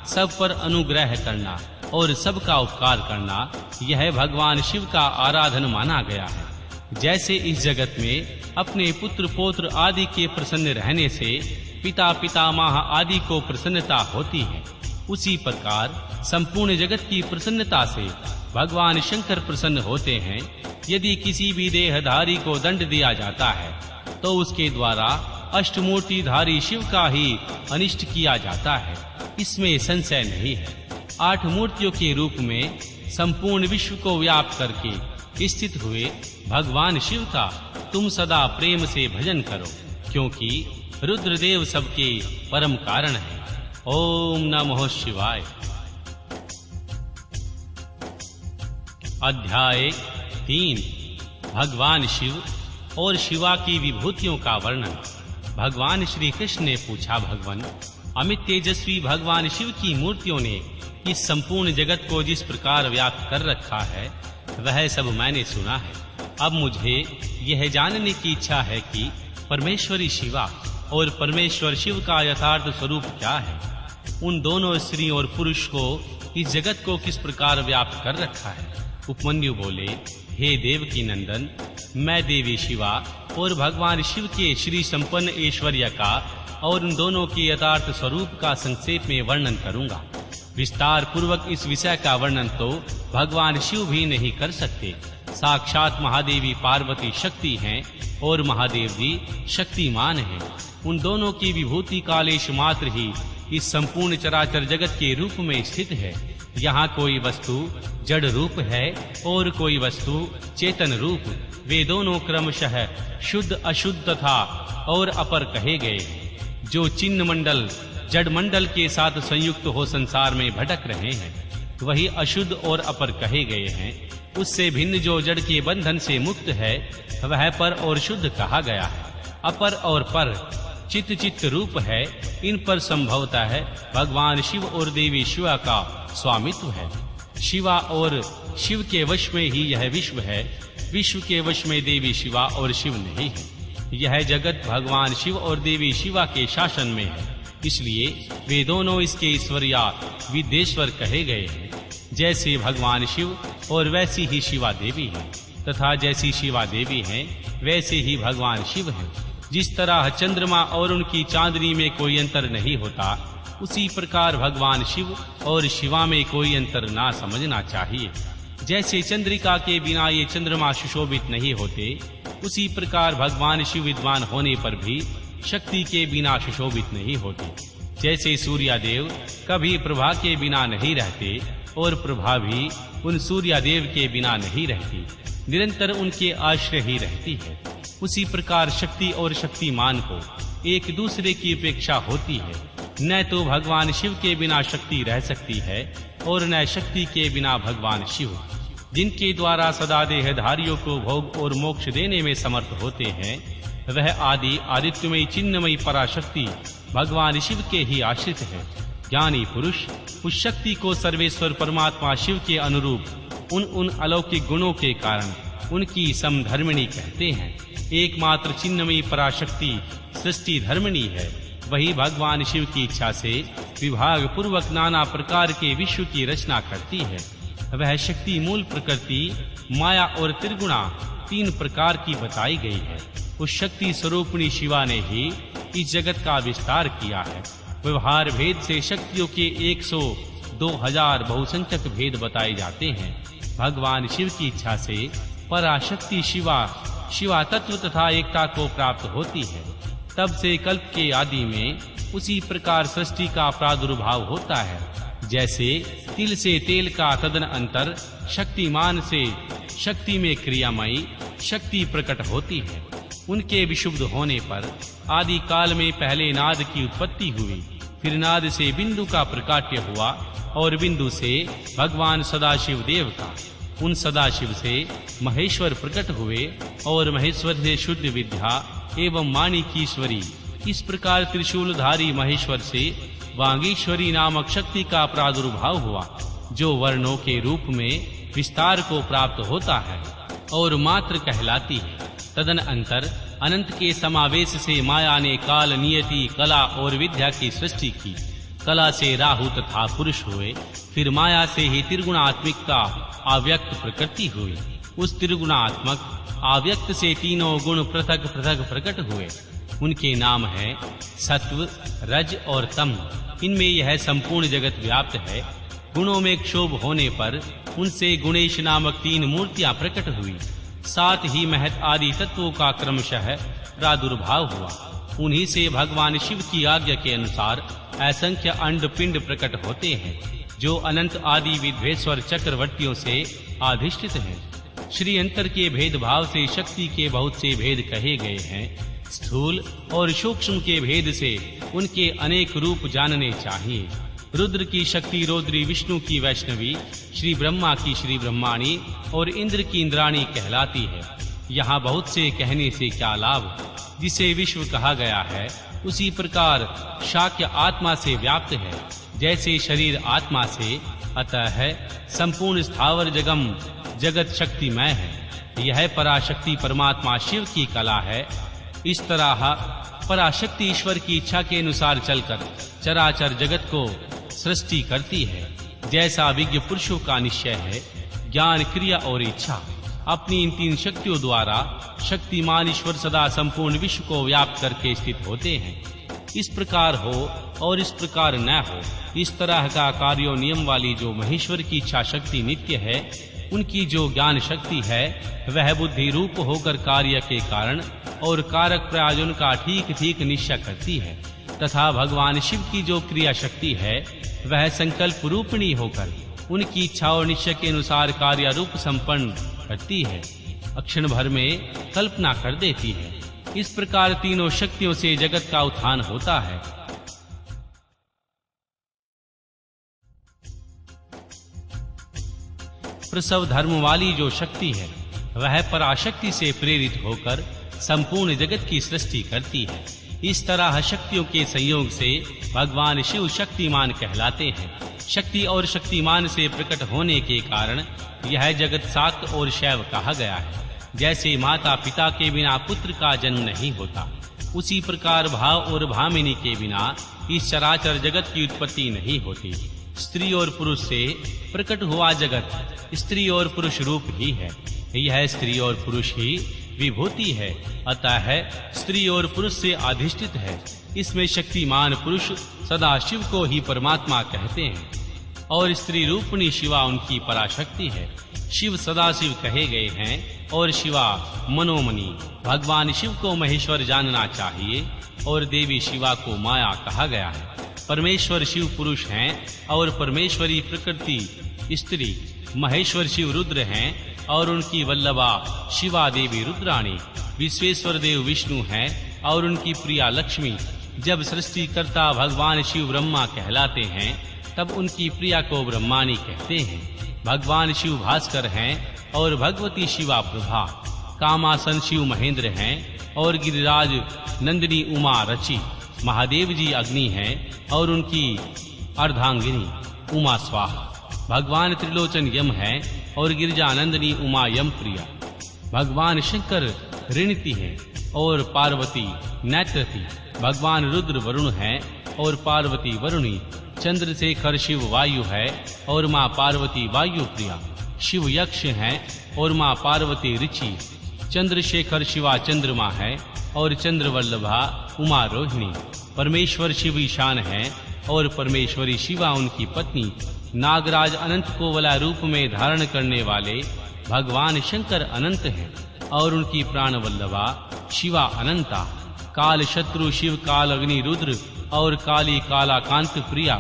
सब पर अनुग्रह करना और सबका उपकार करना, यह भगवान शिव का आराधन माना गया है। जैसे इस जगत में अपने पुत्र पौत्र आदि के प्रसन्न रहने से पिता पितामह आदि को प्रसन्नता होती है, उसी प्रकार संपूर्ण जगत की प्रसन्नता से भगवान शंकर प्रसन्न होते हैं। यदि किसी भी देहधारी को दंड दिया जाता है तो उसके द्वारा अष्टमूर्तिधारी शिव का ही अनिष्ट किया जाता है, इसमें संशय नहीं है। 8 मूर्तियों के रूप में संपूर्ण विश्व को व्याप्त करके स्थित हुए भगवान शिव का तुम सदा प्रेम से भजन करो, क्योंकि रुद्रदेव सबके परम कारण है। ओम नमः शिवाय। अध्याय 3 भगवान शिव और शिवा की विभूतियों का वर्णन। भगवान श्री कृष्ण ने पूछा, भगवान अमित तेजस्वी भगवान शिव की मूर्तियों ने इस संपूर्ण जगत को जिस प्रकार व्याप्त कर रखा है वह सब मैंने सुना है। अब मुझे यह जानने की इच्छा है कि परमेश्वरी शिवा और परमेश्वर शिव का यथार्थ स्वरूप क्या है। उन दोनों स्त्री और पुरुष को इस जगत को किस प्रकार व्याप्त कर रखा है। उपमन्यु बोले, हे देव की नंदन, मैं देवी शिवा और भगवान शिव के श्री संपन्न ऐश्वर्य का और उन दोनों के यथार्थ स्वरूप का संक्षेप में वर्णन करूंगा। विस्तार पूर्वक इस विषय का वर्णन तो भगवान शिव भी नहीं कर सकते। साक्षात महादेवी पार्वती शक्ति हैं और महादेव जी शक्तिमान हैं। उन दोनों की विभूति कालेश मात्र ही इस संपूर्ण चराचर जगत के रूप में स्थित है। यहाँ कोई वस्तु जड़ रूप है और कोई वस्तु चेतन रूप। वे दोनों क्रमशः शुद्ध अशुद्ध तथा और अपर कहे गए हैं। जो चिन्ह मंडल जड़ मंडल के साथ संयुक्त हो संसार में भटक रहे हैं, वही अशुद्ध और अपर कहे गए हैं। उससे भिन्न जो जड़ के बंधन से मुक्त है वह पर और शुद्ध कहा गया है। अपर और पर चित्त चित्त रूप है। इन पर संभवतः है भगवान शिव और देवी शिवा का स्वामित्व है। शिवा और शिव के वश में ही यह विश्व है। विश्व के वश में देवी शिवा और शिव नहीं है। यह जगत भगवान शिव और देवी शिवा के शासन में है, इसलिए वे दोनों इसके ईश्वर या विदेश्वर कहे गए हैं। जैसे भगवान शिव और वैसी ही शिवा देवी है, तथा जैसी शिवा देवी हैं वैसे ही भगवान शिव हैं। जिस तरह चंद्रमा और उनकी चांदनी में कोई अंतर नहीं होता, उसी प्रकार भगवान शिव और शिवा में कोई अंतर ना समझना चाहिए। जैसे चंद्रिका के बिना ये चंद्रमा सुशोभित नहीं होते, उसी प्रकार भगवान शिव विद्वान होने पर भी शक्ति के बिना सुशोभित नहीं होते। जैसे सूर्यदेव कभी प्रभा के बिना नहीं रहते और प्रभा भी उन सूर्यदेव के बिना नहीं रहती, निरंतर उनके आश्रय ही रहती है, उसी प्रकार शक्ति और शक्तिमान को एक दूसरे की अपेक्षा होती है। न तो भगवान शिव के बिना शक्ति रह सकती है और न शक्ति के बिना भगवान शिव, जिनके द्वारा सदा देहधारियों को भोग और मोक्ष देने में समर्थ होते हैं, वह आदि आदित्यमयी चिन्हमयी पराशक्ति भगवान शिव के ही आश्रित है। ज्ञानी पुरुष उस शक्ति को सर्वेश्वर परमात्मा शिव के अनुरूप उन अलौकिक गुणों के कारण उनकी समधर्मिणी कहते हैं। एकमात्र चिन्हमयी पराशक्ति सृष्टि धर्मिणी है। वही भगवान शिव की इच्छा से विभाग पूर्वक नाना प्रकार के विश्व की रचना करती है। वह शक्ति मूल प्रकृति, माया और त्रिगुणा 3 प्रकार की बताई गई है। उस शक्ति स्वरूपिणी शिवा ने ही इस जगत का विस्तार किया है। व्यवहार भेद से शक्तियों के 102,000 बहुसंख्यक भेद बताए जाते हैं। भगवान शिव की इच्छा से पराशक्ति शिवा तत्व तथा एकता को प्राप्त होती है। तब से कल्प के आदि में उसी प्रकार सृष्टि का प्रादुर्भाव होता है। जैसे तिल से तेल का तदन अंतर शक्तिमान से शक्ति में क्रियामयी शक्ति प्रकट होती है। उनके विशुद्ध होने पर आदि काल में पहले नाद की उत्पत्ति हुई, फिर नाद से बिंदु का प्रकाट्य हुआ और बिंदु से भगवान सदाशिव देव का। उन सदाशिव से महेश्वर प्रकट हुए और महेश्वर से शुद्ध विद्या एवं माणिकीश्वरी। इस प्रकार त्रिशूलधारी महेश्वर से वागीश्वरी नामक शक्ति का प्रादुर्भाव हुआ, जो वर्णों के रूप में विस्तार को प्राप्त होता है और मात्र कहलाती है। तदन अंतर अनंत के समावेश से माया ने काल, नियति, कला और विद्या की सृष्टि की। कला से राहु तथा पुरुष हुए, फिर माया से ही त्रिगुणात्मिकता अव्यक्त प्रकृति हुई। उस त्रिगुणात्मक अव्यक्त से तीनों गुण पृथक पृथक प्रकट हुए। उनके नाम है सत्व, रज और तम। इनमें यह संपूर्ण जगत व्याप्त है। गुणों में क्षोभ होने पर उनसे गुणेश नामक तीन मूर्तियां प्रकट हुई। साथ ही महत आदि तत्वों का क्रमशः प्रादुर्भाव हुआ। उन्हीं से भगवान शिव की आज्ञा के अनुसार असंख्य अंड पिंड प्रकट होते हैं, जो अनंत आदि विद्वेश्वर चक्रवर्तियों से अधिष्ठित हैं। श्री अंतर के भेदभाव से शक्ति के बहुत से भेद कहे गए हैं। स्थूल और सूक्ष्म के भेद से उनके अनेक रूप जानने चाहिए। रुद्र की शक्ति रौद्री, विष्णु की वैष्णवी, श्री ब्रह्मा की श्री ब्रह्माणी और इंद्र की इंद्राणी कहलाती है। यहाँ बहुत से कहने से क्या लाभ। जिसे विश्व कहा गया है उसी प्रकार शाक्य आत्मा से व्याप्त है, जैसे शरीर आत्मा से। अतः संपूर्ण स्थावर जगम जगत शक्तिमय है। यह पराशक्ति परमात्मा शिव की कला है। इस तरह पराशक्ति ईश्वर की इच्छा के अनुसार चलकर चराचर जगत को सृष्टि करती है। जैसा विज्ञ पुरुषों का निश्चय है, ज्ञान, क्रिया और इच्छा, अपनी इन तीन शक्तियों द्वारा शक्तिमान ईश्वर सदा संपूर्ण विश्व को व्याप्त करके स्थित होते हैं। इस प्रकार हो और इस प्रकार न हो, इस तरह का कार्यों नियम वाली जो महेश्वर की इच्छा शक्ति नित्य है, उनकी जो ज्ञान शक्ति है वह बुद्धि रूप होकर कार्य के कारण और कारक प्रयोजन का ठीक ठीक निश्चय करती है। तथा भगवान शिव की जो क्रिया शक्ति है वह संकल्प रूपिणी होकर उनकी इच्छा और निश्चय के अनुसार कार्य रूप संपन्न करती है, अक्षण भर में कल्पना कर देती है। इस प्रकार तीनों शक्तियों से जगत का उत्थान होता है। प्रसव धर्म वाली जो शक्ति है वह पराशक्ति से प्रेरित होकर संपूर्ण जगत की सृष्टि करती है। इस तरह शक्तियों के संयोग से भगवान शिव शक्तिमान कहलाते हैं। शक्ति और शक्तिमान से प्रकट होने के कारण यह जगत शाक्त और शैव कहा गया है। जैसे माता पिता के बिना पुत्र का जन्म नहीं होता, उसी प्रकार भाव और भामिनी के बिना इस चराचर जगत की उत्पत्ति नहीं होती। स्त्री और पुरुष से प्रकट हुआ जगत स्त्री और पुरुष रूप ही है। यह स्त्री और पुरुष ही विभूति है, अतः स्त्री और पुरुष से अधिष्ठित है। इसमें शक्तिमान पुरुष सदा शिव को ही परमात्मा कहते हैं और स्त्री रूपणी शिवा उनकी पराशक्ति है। शिव सदाशिव कहे गए हैं और शिवा मनोमणि। भगवान शिव को महेश्वर जानना चाहिए और देवी शिवा को माया कहा गया है। परमेश्वर शिव पुरुष हैं और परमेश्वरी प्रकृति स्त्री। महेश्वर शिव रुद्र हैं और उनकी वल्लभा शिवा देवी रुद्राणी। विश्वेश्वर देव विष्णु हैं और उनकी प्रिया लक्ष्मी। जब सृष्टिकर्ता भगवान शिव ब्रह्मा कहलाते हैं, तब उनकी प्रिया को ब्रह्माणी कहते हैं। भगवान शिव भास्कर हैं और भगवती शिवा प्रभा। कामासन शिव महेंद्र हैं और गिरिराज नंदिनी उमा रचि। महादेव जी अग्नि हैं और उनकी अर्धांगिनी उमा स्वाहा। भगवान त्रिलोचन यम हैं और गिरिजानंदिनी उमा यम प्रिया। भगवान शंकर ऋणति हैं और पार्वती नेत्रति। भगवान रुद्र वरुण हैं और पार्वती वरुणी। चंद्रशेखर शिव वायु है और मां पार्वती वायु प्रिया। शिव यक्ष हैं और मां पार्वती ऋचि। चंद्रशेखर शिवा चंद्रमा है और चंद्रवल्लभा उमा रोहिणी। परमेश्वर शिव ईशान हैं और परमेश्वरी शिवा उनकी पत्नी। नागराज अनंत कोवला रूप में धारण करने वाले भगवान शंकर अनंत हैं और उनकी प्राणवल्लभा शिवा अनंता। काल शत्रु शिव काल अग्नि रुद्र और काली कालाकांत प्रिया,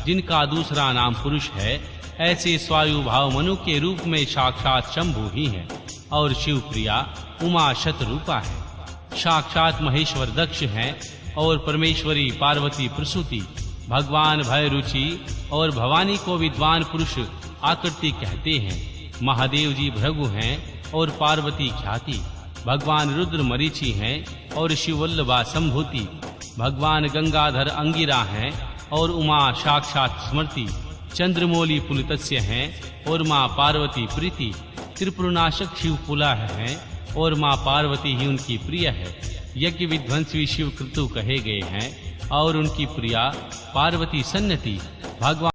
जिनका दूसरा नाम पुरुष है, ऐसे स्वायु भाव मनु के रूप में साक्षात शंभु ही है और शिव प्रिया उमा शतरूपा है। साक्षात महेश्वर दक्ष हैं और परमेश्वरी पार्वती प्रसूति। भगवान भय रुचि और भवानी को विद्वान पुरुष आकृति कहते हैं। महादेव जी भृगु हैं और पार्वती ख्याति। भगवान रुद्र मरीचि हैं और शिववल्लभा संभूति। भगवान गंगाधर अंगिरा हैं और उमा साक्षात स्मृति। चंद्रमौली पुलतस्य हैं और मां पार्वती प्रीति। त्रिपुरनाशक शिव पुलाह हैं और मां पार्वती ही उनकी प्रिय है। यज्ञ विध्वंसी शिव क्रतु कहे गए हैं और उनकी प्रिया पार्वती सन्नति भगवान